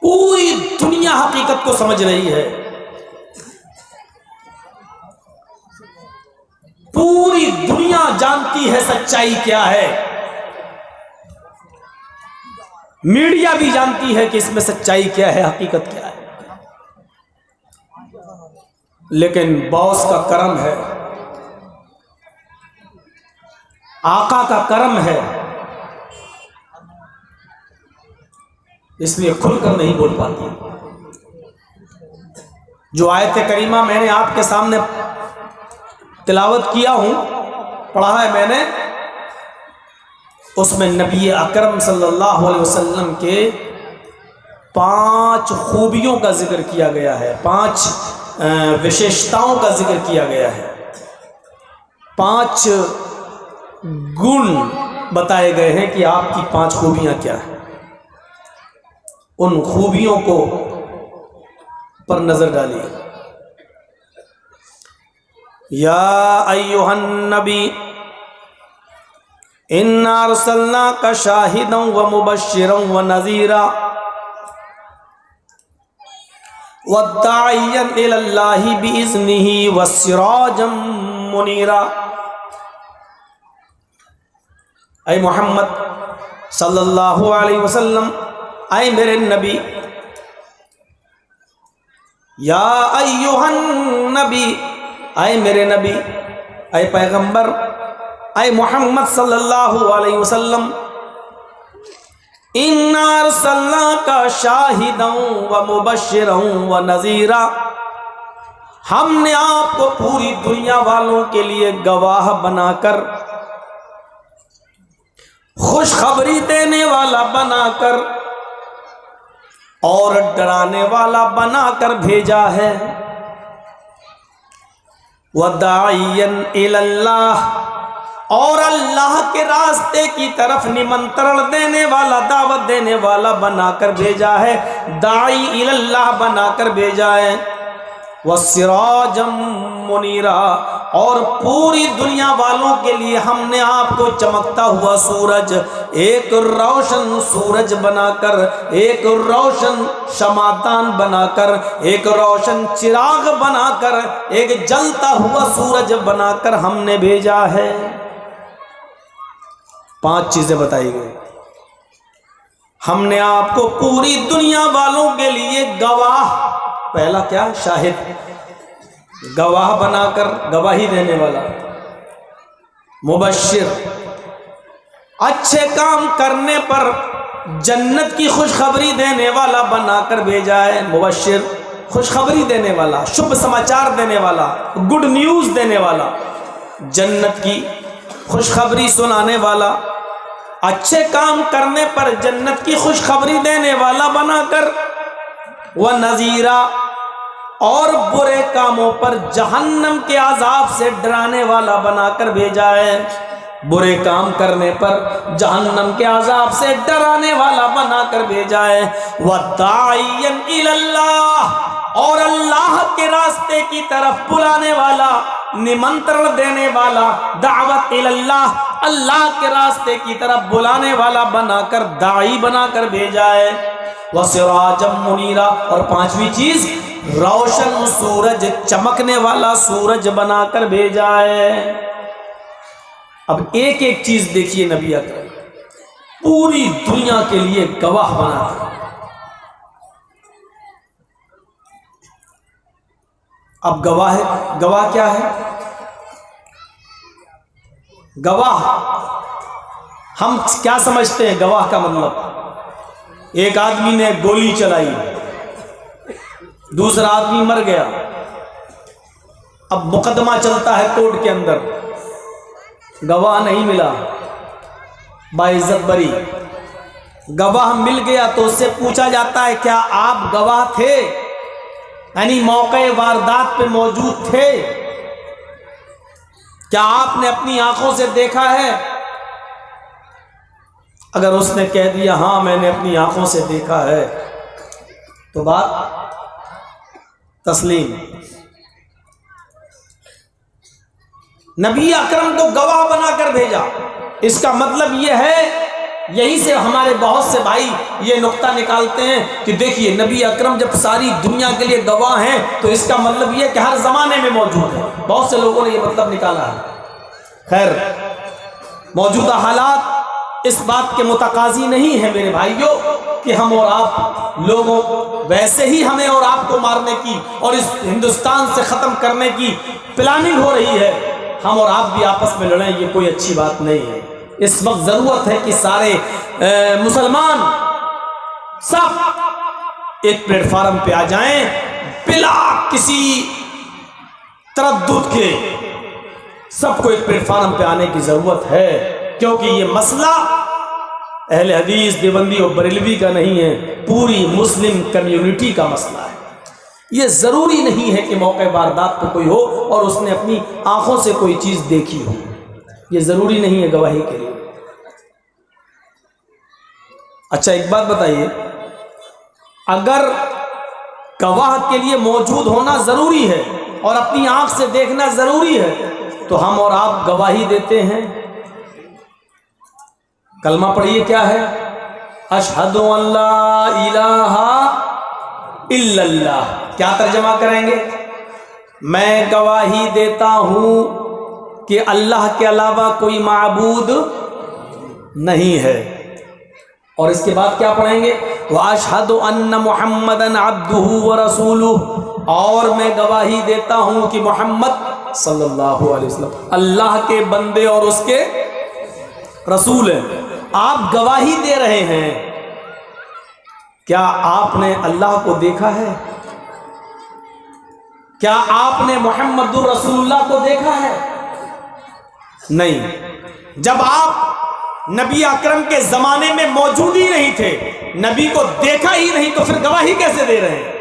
पूरी दुनिया हकीकत को समझ रही है, पूरी दुनिया जानती है सच्चाई क्या है, मीडिया भी जानती है कि इसमें सच्चाई क्या है, हकीकत क्या है। लेकिन बॉस का करम है, आका का करम है, इसलिए खुलकर नहीं बोल पाती। जो आयत करीमा मैंने आपके सामने तिलावत किया हूं, पढ़ा है मैंने, उसमें नबी अकरम सल्लल्लाहु अलैहि वसल्लम के 5 खूबियों का जिक्र किया गया है, 5 विशेषताओं का जिक्र किया गया है, 5 गुण बताए गए हैं कि आपकी 5 खूबियां क्या हैं। उन खूबियों को पर नजर डालिए। या अय्युहन नबी इन्ना अरसलनाका शाहिदन व मुबश्शिरन व नज़ीरा व दाइयन इलल्लाहि बिइज़्निही व सिराजम मुनीरा। ऐ मोहम्मद सल्लल्लाहु अलैहि वसल्लम, ऐ मेरे नबी, या अय्युहन नबी, ऐ मेरे नबी, ऐ पैगंबर, ऐ मोहम्मद सल्लल्लाहु अलैहि वसल्लम, इन्ना अरसलनाका शाहिदन व मुबश्शिरन व नज़ीरा, हमने आपको पूरी दुनिया वालों के लिए गवाह बनाकर, खुशखबरी देने वाला बनाकर और डराने वाला बनाकर भेजा है। वदाइयन इलल्लाह, और अल्लाह के रास्ते की तरफ निमंत्रण देने वाला, दावत देने वाला बनाकर भेजा है, दाई इलल्लाह बनाकर भेजा है। वसिराजम मुनीरा, और पूरी दुनिया वालों के लिए हमने आपको चमकता हुआ सूरज, एक रोशन सूरज बनाकर, एक रोशन शमातान बनाकर, एक रोशन चिराग बनाकर, एक जलता हुआ सूरज बनाकर हमने भेजा है। 5 चीजें बताई गई। हमने आपको पूरी दुनिया वालों के लिए गवाह, पहला क्या, शाहिद, गवाह बनाकर, गवाही देने वाला, मुबश्शिर, अच्छे काम करने पर जन्नत की खुशखबरी देने वाला बनाकर भेजा है। मुबश्शिर, खुशखबरी देने वाला, शुभ समाचार देने वाला, गुड न्यूज देने वाला, जन्नत की खुशखबरी सुनाने वाला, अच्छे काम करने पर जन्नत की खुशखबरी देने वाला बनाकर, व नज़ीरा, और बुरे कामों पर जहन्नम के अजाब से डराने वाला बनाकर भेजा है। बुरे काम करने पर जहन्नम के अजाब से डराने वाला बनाकर भेजा है। वदाइयन इलल्लाह, और अल्लाह के रास्ते की तरफ बुलाने वाला, निमंत्रण देने वाला, दावत इलल्लाह, अल्लाह के रास्ते की तरफ बुलाने वाला बनाकर, दाई बनाकर भेजा है। वसिराजम मुनीरा, और 5वीं चीज, रोशन सूरज, चमकने वाला सूरज बनाकर भेजा है। अब एक एक चीज देखिए, नबी अकरम पूरी दुनिया के लिए गवाह बनाकर। अब गवाह है, गवाह क्या है? गवाह हम क्या समझते हैं? गवाह का मतलब, एक आदमी ने गोली चलाई, दूसरा आदमी मर गया, अब मुकदमा चलता है कोर्ट के अंदर, गवाह नहीं मिला, बाइज्जत बरी। गवाह मिल गया तो उससे पूछा जाता है, क्या आप गवाह थे, यानी मौके वारदात पे मौजूद थे? क्या आपने अपनी आंखों से देखा है? अगर उसने कह दिया हाँ मैंने अपनी आंखों से देखा है, तो बात तस्लीम। नबी अकरम को गवाह बनाकर भेजा, इसका मतलब यह है यहीं से हमारे बहुत से भाई ये नुक्ता निकालते हैं कि देखिए नबी अकरम जब सारी दुनिया के लिए गवाह हैं तो इसका मतलब ये कि हर ज़माने में मौजूद है। बहुत से लोगों ने ये मतलब निकाला है। खैर, मौजूदा हालात इस बात के मुतकाजी नहीं है मेरे भाइयों कि हम और आप लोगों वैसे ही हमें और आपको मारने की और इस हिंदुस्तान से ख़त्म करने की प्लानिंग हो रही है। हम और आप भी आपस में लड़ें, ये कोई अच्छी बात नहीं है। इस वक्त ज़रूरत है कि सारे मुसलमान सब एक प्लेटफार्म पे आ जाएं बिला किसी तरद्दुद के। सबको एक प्लेटफार्म पे आने की ज़रूरत है, क्योंकि ये मसला अहले हदीस देवबंदी और बरेलवी का नहीं है, पूरी मुस्लिम कम्युनिटी का मसला है। ये ज़रूरी नहीं है कि मौके वारदात पे कोई हो और उसने अपनी आंखों से कोई चीज़ देखी हो, ये ज़रूरी नहीं है गवाही के लिए। अच्छा, एक बात बताइए, अगर गवाह के लिए मौजूद होना ज़रूरी है और अपनी आंख से देखना ज़रूरी है तो हम और आप गवाही देते हैं। कलमा पढ़िए, क्या है? अशहदु अल्ला इलाहा इल्लल्लाह। क्या तर्जमा करेंगे? मैं गवाही देता हूं कि अल्लाह के अलावा कोई माबूद नहीं है। और इसके बाद क्या पढ़ेंगे? व अशहदु अन्न मुहम्मदन अब्दुहु व रसूलुहु। और मैं गवाही देता हूं कि मोहम्मद सल्लल्लाहु अलैहि वसल्लम अल्लाह के बंदे और उसके रसूल हैं। आप गवाही दे रहे हैं, क्या आपने अल्लाह को देखा है? क्या आपने मुहम्मदुर रसूलुल्लाह को देखा है? नहीं। जब आप नबी अकरम के ज़माने में मौजूद ही नहीं थे, नबी को देखा ही नहीं, तो फिर गवाही कैसे दे रहे हैं?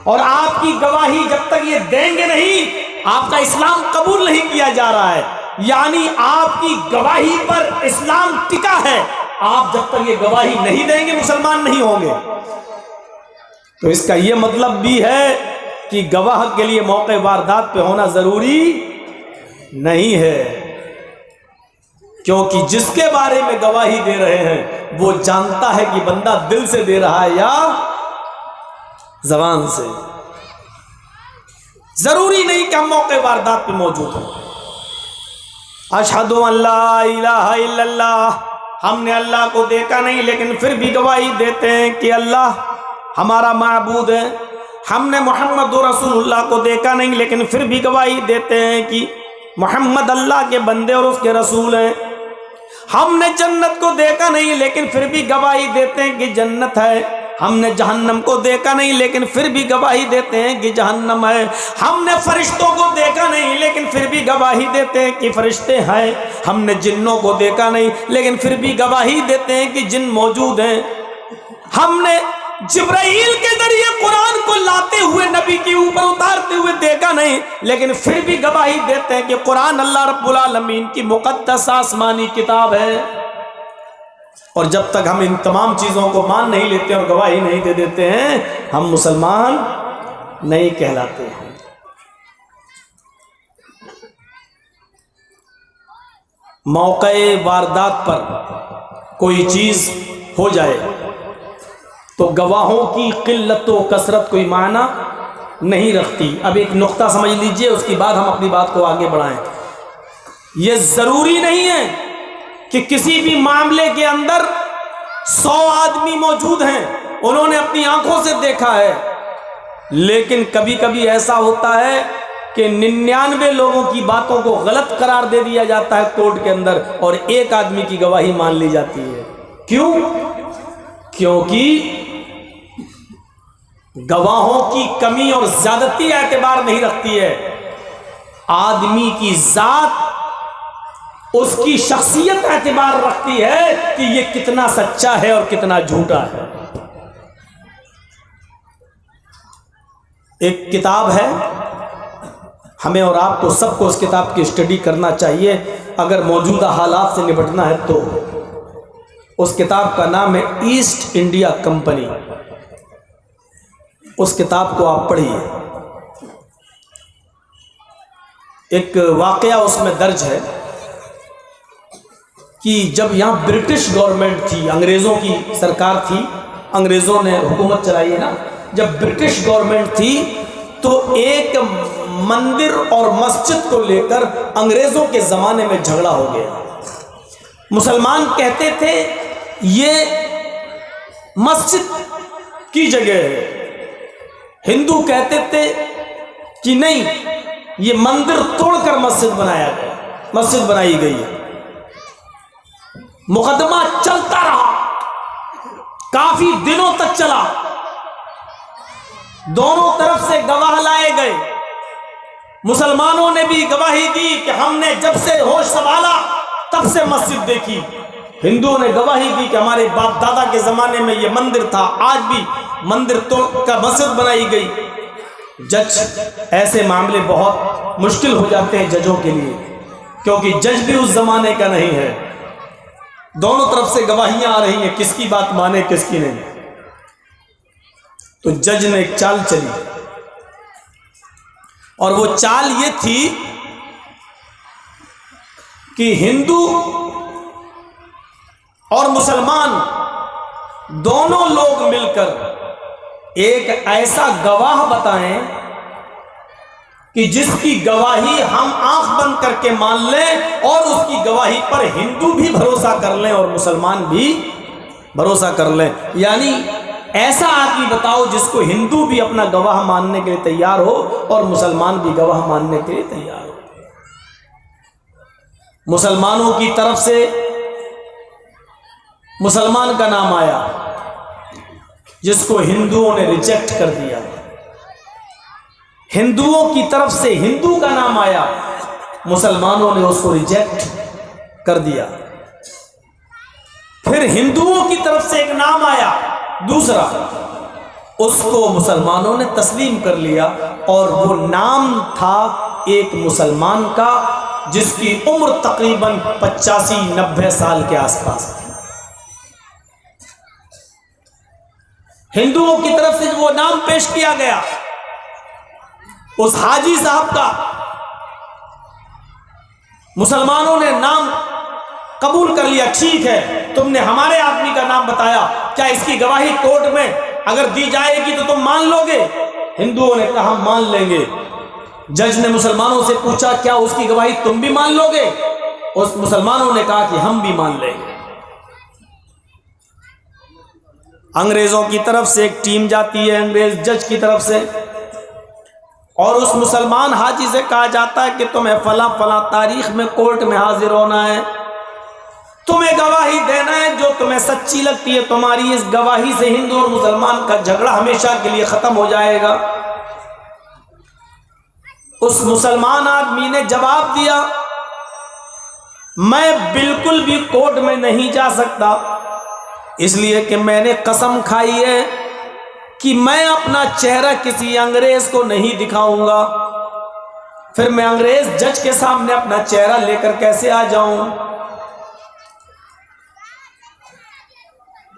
और आपकी गवाही जब तक ये देंगे नहीं, आपका इस्लाम कबूल नहीं किया जा रहा है। यानी आपकी गवाही पर इस्लाम टिका है। आप जब तक ये गवाही नहीं देंगे मुसलमान नहीं होंगे। तो इसका ये मतलब भी है कि गवाह के लिए मौके वारदात पे होना ज़रूरी नहीं है, क्योंकि जिसके बारे में गवाही दे रहे हैं वो जानता है कि बंदा दिल से दे रहा है या ज़बान से। ज़रूरी नहीं कि हम मौके वारदात पे मौजूद हैं। अशहदु अल्ला इलाहा इल्लल्लाह, हमने अल्लाह को देखा नहीं लेकिन फिर भी गवाही देते हैं कि अल्लाह हमारा माबूद है। हमने मोहम्मद रसूलुल्लाह को देखा नहीं लेकिन फिर भी गवाही देते हैं कि मोहम्मद अल्लाह के बंदे और उसके रसूल हैं। हमने जन्नत को देखा नहीं लेकिन फिर भी गवाही देते हैं कि जन्नत है। हमने जहन्नम को देखा नहीं लेकिन फिर भी गवाही देते हैं कि जहन्नम है। हमने फरिश्तों को देखा नहीं लेकिन फिर भी गवाही देते हैं कि फरिश्ते हैं। हमने जिन्नों को देखा नहीं लेकिन फिर भी गवाही देते हैं कि जिन मौजूद हैं। हमने जिब्राइल के जरिए कुरान को लाते हुए नबी के ऊपर उतारते हुए देखा नहीं लेकिन फिर भी गवाही देते हैं कि कुरान अल्लाह रब्बुल आलमीन की मुक़द्दस आसमानी किताब है। और जब तक हम इन तमाम चीज़ों को मान नहीं लेते और गवाही नहीं दे देते हैं, हम मुसलमान नहीं कहलाते हैं। मौके वारदात पर कोई चीज़ हो जाए तो गवाहों की किल्लत व कसरत कोई माना नहीं रखती। अब एक नुक्ता समझ लीजिए, उसके बाद हम अपनी बात को आगे बढ़ाएं। यह ज़रूरी नहीं है कि किसी भी मामले के अंदर 100 आदमी मौजूद हैं, उन्होंने अपनी आंखों से देखा है, लेकिन कभी कभी ऐसा होता है कि 99 लोगों की बातों को गलत करार दे दिया जाता है कोर्ट के अंदर और एक आदमी की गवाही मान ली जाती है। क्यों? क्योंकि गवाहों की कमी और ज्यादती एतबार नहीं रखती है, आदमी की जात, उसकी शख्सियत एतबार रखती है कि ये कितना सच्चा है और कितना झूठा है। एक किताब है, हमें और आपको सबको उस किताब की स्टडी करना चाहिए अगर मौजूदा हालात से निपटना है तो। उस किताब का नाम है ईस्ट इंडिया कंपनी। उस किताब को आप पढ़िए। एक वाकया उसमें दर्ज है कि जब यहाँ ब्रिटिश गवर्नमेंट थी, अंग्रेज़ों की सरकार थी, अंग्रेज़ों ने हुकूमत चलाई है ना, जब ब्रिटिश गवर्नमेंट थी तो एक मंदिर और मस्जिद को लेकर अंग्रेज़ों के ज़माने में झगड़ा हो गया। मुसलमान कहते थे ये मस्जिद की जगह है, हिंदू कहते थे कि नहीं ये मंदिर तोड़कर मस्जिद बनाया गया, मस्जिद बनाई गई है। मुकदमा चलता रहा, काफी दिनों तक चला, दोनों तरफ से गवाह लाए गए। मुसलमानों ने भी गवाही दी कि हमने जब से होश संभाला तब से मस्जिद देखी। हिंदुओं ने गवाही दी कि हमारे बाप दादा के जमाने में यह मंदिर था, आज भी मंदिर तोड़कर मस्जिद बनाई गई। जज, ऐसे मामले बहुत मुश्किल हो जाते हैं जजों के लिए, क्योंकि जज भी उस जमाने का नहीं है। दोनों तरफ से गवाहियां आ रही हैं, किसकी बात माने किसकी नहीं। तो जज ने एक चाल चली, और वो चाल ये थी कि हिंदू और मुसलमान दोनों लोग मिलकर एक ऐसा गवाह बताएं कि जिसकी गवाही हम आंख बंद करके मान लें, और उसकी गवाही पर हिंदू भी भरोसा कर लें और मुसलमान भी भरोसा कर लें। यानी ऐसा आदमी बताओ जिसको हिंदू भी अपना गवाह मानने के लिए तैयार हो और मुसलमान भी गवाह मानने के लिए तैयार हो। मुसलमानों की तरफ से मुसलमान का नाम आया जिसको हिंदुओं ने रिजेक्ट कर दिया। हिंदुओं की तरफ से हिंदू का नाम आया, मुसलमानों ने उसको रिजेक्ट कर दिया। फिर हिंदुओं की तरफ से एक नाम आया दूसरा, उसको मुसलमानों ने तस्लीम कर लिया, और वो नाम था एक मुसलमान का जिसकी उम्र तकरीबन 85-90 साल के आसपास थी। हिंदुओं की तरफ से वो नाम पेश किया गया उस हाजी साहब का, मुसलमानों ने नाम कबूल कर लिया। ठीक है, तुमने हमारे आदमी का नाम बताया, क्या इसकी गवाही कोर्ट में अगर दी जाएगी तो तुम मान लोगे? हिंदुओं ने कहा मान लेंगे। जज ने मुसलमानों से पूछा क्या उसकी गवाही तुम भी मान लोगे? उस मुसलमानों ने कहा कि हम भी मान लेंगे। अंग्रेजों की तरफ से एक टीम जाती है, अंग्रेज जज की तरफ से, और उस मुसलमान हाजी से कहा जाता है कि तुम्हें फला फला तारीख में कोर्ट में हाजिर होना है, तुम्हें गवाही देना है जो तुम्हें सच्ची लगती है। तुम्हारी इस गवाही से हिंदू और मुसलमान का झगड़ा हमेशा के लिए खत्म हो जाएगा। उस मुसलमान आदमी ने जवाब दिया, मैं बिल्कुल भी कोर्ट में नहीं जा सकता, इसलिए कि मैंने कसम खाई है कि मैं अपना चेहरा किसी अंग्रेज को नहीं दिखाऊंगा। फिर मैं अंग्रेज जज के सामने अपना चेहरा लेकर कैसे आ जाऊं?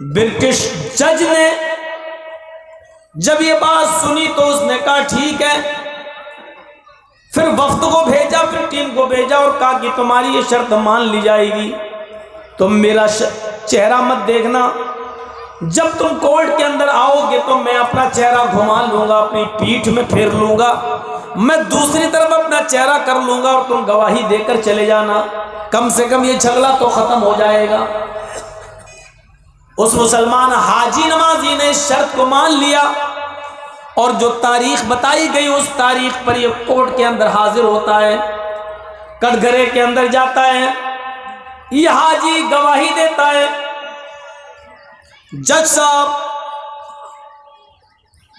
ब्रिटिश जज ने जब ये बात सुनी तो उसने कहा ठीक है। फिर वफ्द को भेजा, फिर टीम को भेजा और कहा कि तुम्हारी ये शर्त मान ली जाएगी, तुम मेरा चेहरा मत देखना, जब तुम कोर्ट के अंदर आओगे तो मैं अपना चेहरा घुमा लूंगा, अपनी पीठ में फेर लूंगा, मैं दूसरी तरफ अपना चेहरा कर लूंगा और तुम गवाही देकर चले जाना, कम से कम ये झगड़ा तो खत्म हो जाएगा। उस मुसलमान हाजी नमाजी ने इस शर्त को मान लिया, और जो तारीख बताई गई उस तारीख पर ये कोर्ट के अंदर हाजिर होता है, कटघरे के अंदर जाता है, ये हाजी गवाही देता है। जज साहब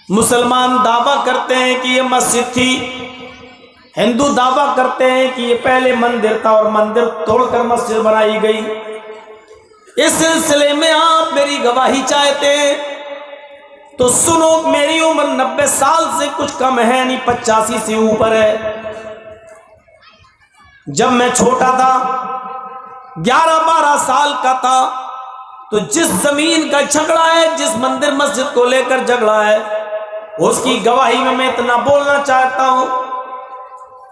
मुसलमान दावा करते हैं कि ये मस्जिद थी, हिंदू दावा करते हैं कि ये पहले मंदिर था और मंदिर तोड़कर मस्जिद बनाई गई। इस सिलसिले में आप मेरी गवाही चाहते हैं तो सुनो, मेरी उम्र 90 साल से कुछ कम है, यानी 85 से ऊपर है। जब मैं छोटा था, 11-12 साल का था, तो जिस जमीन का झगड़ा है, जिस मंदिर मस्जिद को लेकर झगड़ा है, उसकी गवाही में मैं इतना बोलना चाहता हूं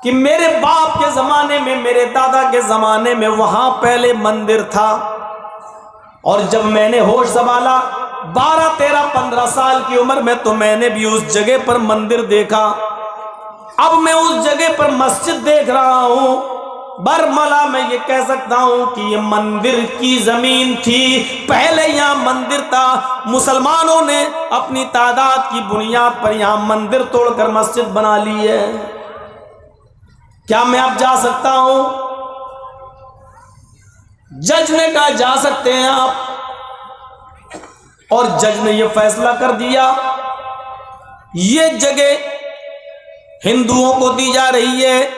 कि मेरे बाप के ज़माने में, मेरे दादा के ज़माने में वहाँ पहले मंदिर था, और जब मैंने होश संभाला 12, 13, 15 साल की उम्र में, तो मैंने भी उस जगह पर मंदिर देखा। अब मैं उस जगह पर मस्जिद देख रहा हूँ। बरमला मैं ये कह सकता हूँ कि ये मंदिर की ज़मीन थी, पहले यहाँ मंदिर था। मुसलमानों ने अपनी तादाद की बुनियाद पर यहाँ मंदिर तोड़कर मस्जिद बना ली है। क्या मैं अब जा सकता हूँ? जज ने कहा जा सकते हैं आप, और जज ने यह फैसला कर दिया ये जगह हिंदुओं को दी जा रही है,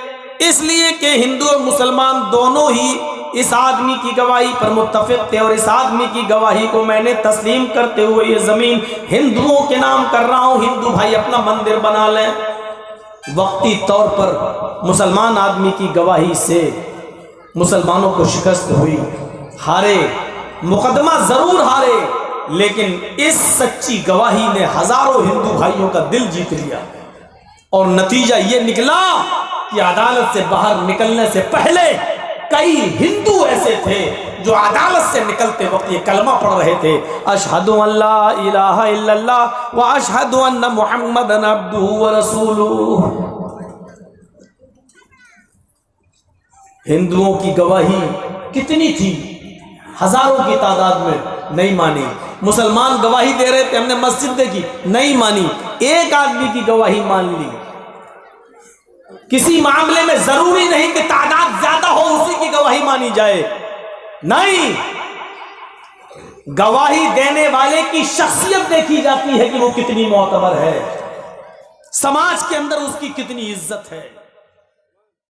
इसलिए कि हिंदू और मुसलमान दोनों ही इस आदमी की गवाही पर मुत्तफिक थे, और इस आदमी की गवाही को मैंने तस्लीम करते हुए ये जमीन हिंदुओं के नाम कर रहा हूं। हिंदू भाई अपना मंदिर बना लें। वक्ती तौर पर मुसलमान आदमी की गवाही से मुसलमानों को शिकस्त हुई, हारे, मुकदमा जरूर हारे, लेकिन इस सच्ची गवाही ने हजारों हिंदू भाइयों का दिल जीत लिया। और नतीजा ये निकला कि अदालत से बाहर निकलने से पहले कई हिंदू ऐसे थे जो अदालत से निकलते वक्त ये कलमा पढ़ रहे थे, अशहदु अल्ला इलाहा इल्लल्लाह व अशहदु अन्ना मुहम्मदन अब्दुहु व रसूलुहु। हिंदुओं की गवाही कितनी थी? हजारों की तादाद में, नहीं मानी। मुसलमान गवाही दे रहे थे, हमने मस्जिद देखी, नहीं मानी। एक आदमी की गवाही मान ली। किसी मामले में जरूरी नहीं कि तादाद ज्यादा हो उसी की गवाही मानी जाए, नहीं, गवाही देने वाले की शख्सियत देखी जाती है कि वो कितनी मोतबर है, समाज के अंदर उसकी कितनी इज्जत है।